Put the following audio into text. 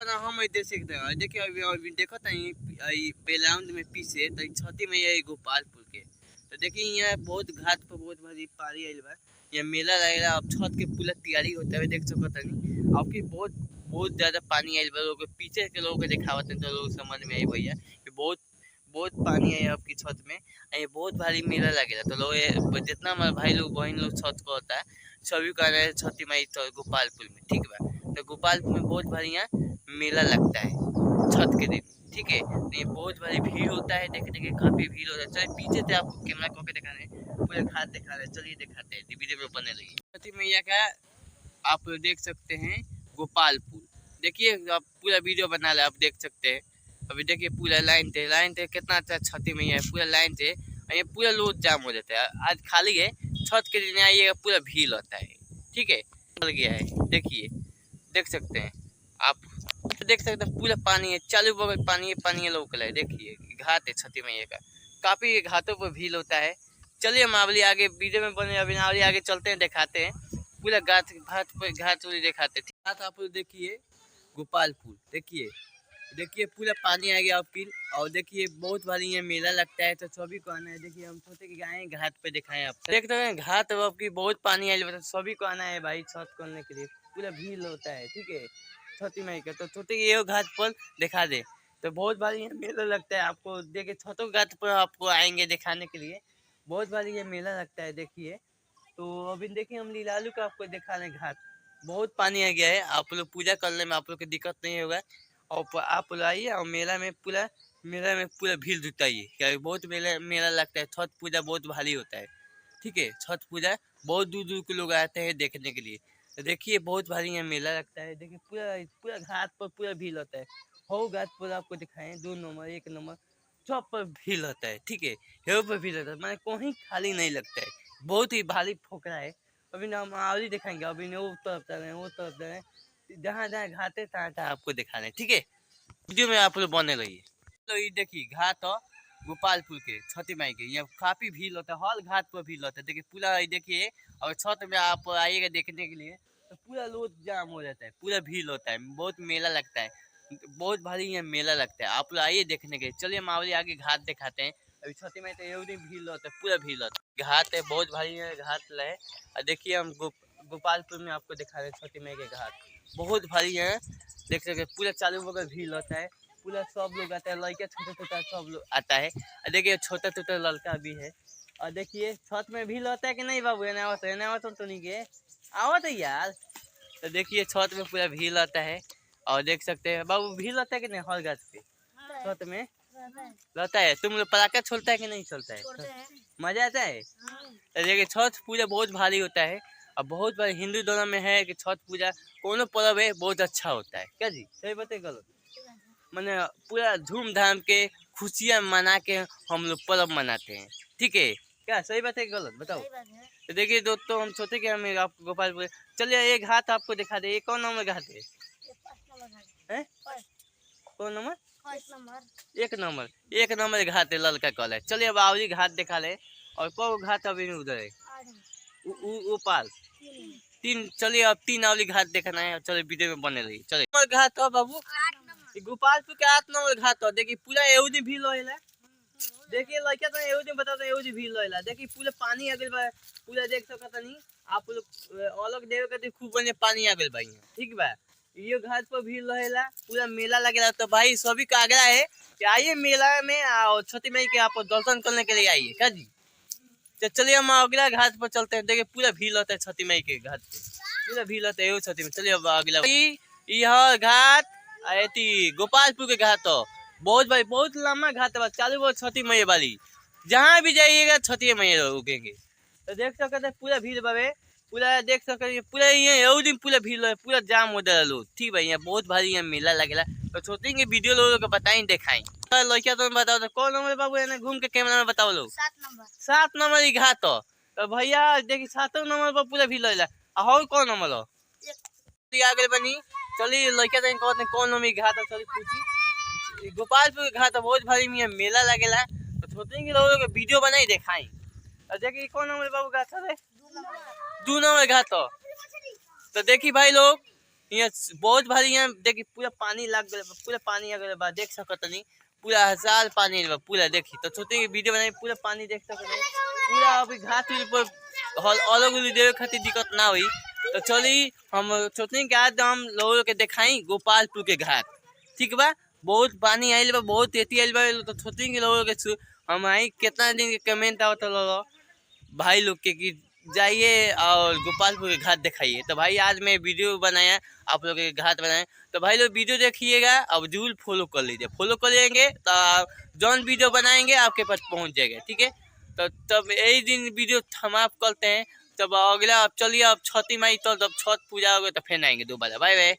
हम देख सकते हैं। देखिए अभी अभी देखो बैकग्राउंड में पीछे तो छती में ये गोपालपुर के तो देखिए यहाँ बहुत घाट पर बहुत भारी पानी आइल बा। यहाँ मेला लगेगा। अब छत के पूरा तैयारी होता है देख सकते हैं। आपकी बहुत बहुत ज्यादा पानी आइल बा। लोग पीछे के लोगों को दिखावत है तो लोग समझ में आई भैया कि बहुत बहुत पानी है आपकी छत में। ये बहुत भारी मेला लगेगा तो लोग जितना हमारे भाई लोग बहन लोग छत को होता है सभी का छठी माई तो गोपालपुर में ठीक बा। तो गोपालपुर में बहुत भारी यहाँ मेला लगता है छठ के दिन ठीक है। तो ये बहुत भारी भीड़ होता है देखने के काफी भीड़ होता है। चलिए पीछे से आपको कैमरा को दिखा रहे हैं पूरे घाट दिखा रहे हैं। चलिए दिखाते हैं वीडियो में बने रहिए। छठी मैया का आप देख सकते हैं गोपालपुर। देखिए आप पूरा वीडियो बना रहे आप देख सकते हैं। अभी देखिए पूरा लाइन थे कितना अच्छा छठी मैया है पूरा लाइन थे। ये पूरा लोड जाम हो जाता है। आज खाली है छठ के दिन आइएगा पूरा भीड़ होता है ठीक है। चल गया है देखिए देख सकते हैं आप देख सकते हैं पूरा पानी है चालू बगल पानी है लोकल है। देखिए घाट है छठी मैया का काफी घाटों पर भीड़ होता है। चलिए हम आवली आगे वीडियो में बने अभी आवली आगे चलते हैं दिखाते हैं पूरा घाट घाट दिखाते हैं। घाट आप देखिए गोपालपुर देखिए देखिए पूरा पानी आ गया आपकी। और देखिए बहुत भारी ये मेला लगता है तो सभी को आना है। देखिए हम सोचे कि आए घाट पे दिखाएं आप देखते हैं घाट आपकी बहुत पानी आया सभी को आना है भाई छठ करने के लिए पूरा भीड़ होता है ठीक है छठी माई का। तो सोचे कि ये घाट पर दिखा दे तो बहुत भारी ये मेला लगता है। आपको देखिए छठों घाट पर आपको आएंगे दिखाने के लिए बहुत भारी ये मेला लगता है देखिए। तो अभी देखिए हम लीलालू का आपको दिखा रहे घाट बहुत पानी आ गया है। आप लोग पूजा करने में आप लोग को दिक्कत नहीं होगा। और आप आइए और मेला में पूरा भीड़ जुटाइए क्या बहुत मेला लगता है। छठ पूजा बहुत भारी होता है ठीक है। छठ पूजा बहुत दूर दूर के लोग आते हैं देखने के लिए। तो देखिए बहुत भारी यहाँ मेला लगता है। देखिए पूरा पूरा घाट पर पूरा भीड़ होता है। हो घाट पर आपको दिखाएं 2 नंबर 1 नंबर सब पर भीड़ होता है ठीक है। हेरो पर भीड़ होता है मैंने कहीं खाली नहीं लगता है बहुत ही भारी फोकरा है। अभी ना हम आगे दिखाएंगे अभी वो तरफ जा रहे हैं वो तरफ जा रहे हैं जहाँ जहाँ घाटे तहाँ तहाँ आपको दिखा रहे हैं ठीक है। वीडियो में आप लोग बने रहिए। तो ये देखिए घाट हो गोपालपुर के छठी माई के यहाँ काफी भीड़ होता है। हर घाट पर भीड़ होता है देखिए पूरा देखिए। और छठ में आप आइएगा देखने के लिए तो पूरा लोग जाम हो जाता है पूरा भीड़ होता है बहुत मेला लगता है बहुत भारी यहाँ मेला लगता है। आप लोग आइए देखने के लिए। चलिए मावली आगे घाट दिखाते हैं। अभी छठी माई तो ये भीड़ होता है पूरा भीड़ होता है घाट है बहुत भारी घाट है। और देखिए हम गोपालपुर में आपको दिखा रहे हैं छठी माई के घाट बहुत भारी है देख सकते पूरा चालू बगल भीड़ होता है पूरा सब लोग आता है लड़का छोटा छोटा सब लोग आता है। और देखिए छोटा छोटा लड़का भी है। और देखिए छत में भीड़ होता है कि नहीं बाबू एनावत तो नहीं के आवत है यार। तो देखिए छत में पूरा भीड़ होता है। और देख सकते हैं बाबू भीड़ होता है कि नहीं हर घाट पे छत में रहता है। तुम लोग पटाखा छोड़ता है कि नहीं छोड़ता है मजा आता है। तो देखिए छठ पूजा बहुत भारी होता है। और बहुत बार हिंदू धर्म में है कि छठ पूजा कोनो पर्व है बहुत अच्छा होता है क्या जी सही बताइए गलत मैंने पूरा धूमधाम के खुशियाँ मना के हम लोग पर्व मनाते हैं ठीक है क्या सही बात है गलत बताओ। तो देखिए दोस्तों हम सोचे कि हम आपको गोपालपुर चलिए एक घाट आपको दिखा दे। ये कौन नंबर घाट है कौन नंबर 1 नंबर घाट है लड़का कॉल है। चलिए अब आवली घाट दिखा ले। और कौ घाट अभी उधर है पाल 3। चलिए अब 3 आवली घाट देखना है। चलिए वीडियो में बने रही चलिए घाट हो बाबू गोपालपुर के 8 नंबर घाट हो। देखिए पूरा एवजी भीड़ होइला देखिए लड़का तो एवजी बताता एवजी भीड़ होइला। देखिए पूरा पानी आ गइल बा पूरा देख सकत नहीं आप लोग अलग देवे के खूब बने पानी आ गइल बा ठीक बा। ये घाट पर भीड़ रहेला पूरा मेला लगेला। तो भाई सभी का आग्रह है कि आइए मेला में और छठी माई के आप दर्शन करने के लिए आइए क्या जी। तो चलिए हम अगला घाट पर चलते हैं। देखिए पूरा भीड़ होता है छठी माई के घाट पे पूरा भीड़ होता है छठी में। चलिए अब अगला यह घाट गोपालपुर के घाट हो बहुत भाई बहुत लंबा घाट है चालू वो छठी मैया वाली जहाँ भी जाइएगा छठी मैया रुकेंगे। तो देख सकते पूरा भीड़ बाबे पूरा देख सकते पूरा यहाँ दिन पूरा भीड़ है पूरा जाम हो जाए लोग ठीक भाई। यहाँ बहुत भारी यहाँ मेला लगेला तो सोचेंगे वीडियो लोगों को बताई दिखाई लड़किया तो बताओ तो कौन नंबर बाबू है घूम के कैमरा में बताओ लोग 7 नंबर ही घाट हो। तो भैया देखिए 7 नंबर पर पूरा भीड़ लगेला और कौन नंबर हो आगे बनी। चलिए लड़का तो कौन नंबर घाट चलिए पूछी गोपालपुर घाट बहुत भारी में मेला लगेला तो सोचेंगे लोगों को वीडियो बनाई दिखाई। और देखिए कौन नंबर बाबू घाट है 2 नंबर घाट हो। तो देखिए भाई लोग यहाँ बहुत भारी यहाँ देखी पूरा पानी लग गए, पूरा पानी आ गए बा, देख सकत नहीं पूरा हजार पानी बा पूरा। देखी तो सोचे वीडियो बनाई पूरा पानी देख सकत नहीं पूरा। अभी घाट पर अलग उली देवे खातिर दिक्कत ना हुई। तो चली हम सोचनी कि आज हम लोगों के दिखाई गोपालपुर के घाट, ठीक बा। बहुत पानी आइल बा, बहुत तेती आइल बा। तो सोचनी कि लोगों के हम आई कितना दिन के कमेंट आवत भाई लोग के कि जाइए और गोपालपुर के घाट दिखाइए। तो भाई आज मैं वीडियो बनाया, आप लोग के घाट बनाए। तो भाई लोग वीडियो देखिएगा, अब जरूर फॉलो कर लीजिए। फॉलो कर लेंगे तो जौन वीडियो बनाएंगे आपके पास पहुंच जाएगा, ठीक है। तो तब यही दिन वीडियो समाप्त करते हैं। तब अगला अब चलिए अब छठी माई तो जब छठ पूजा होगा तो फिर आएंगे दोबारा। Bye bye.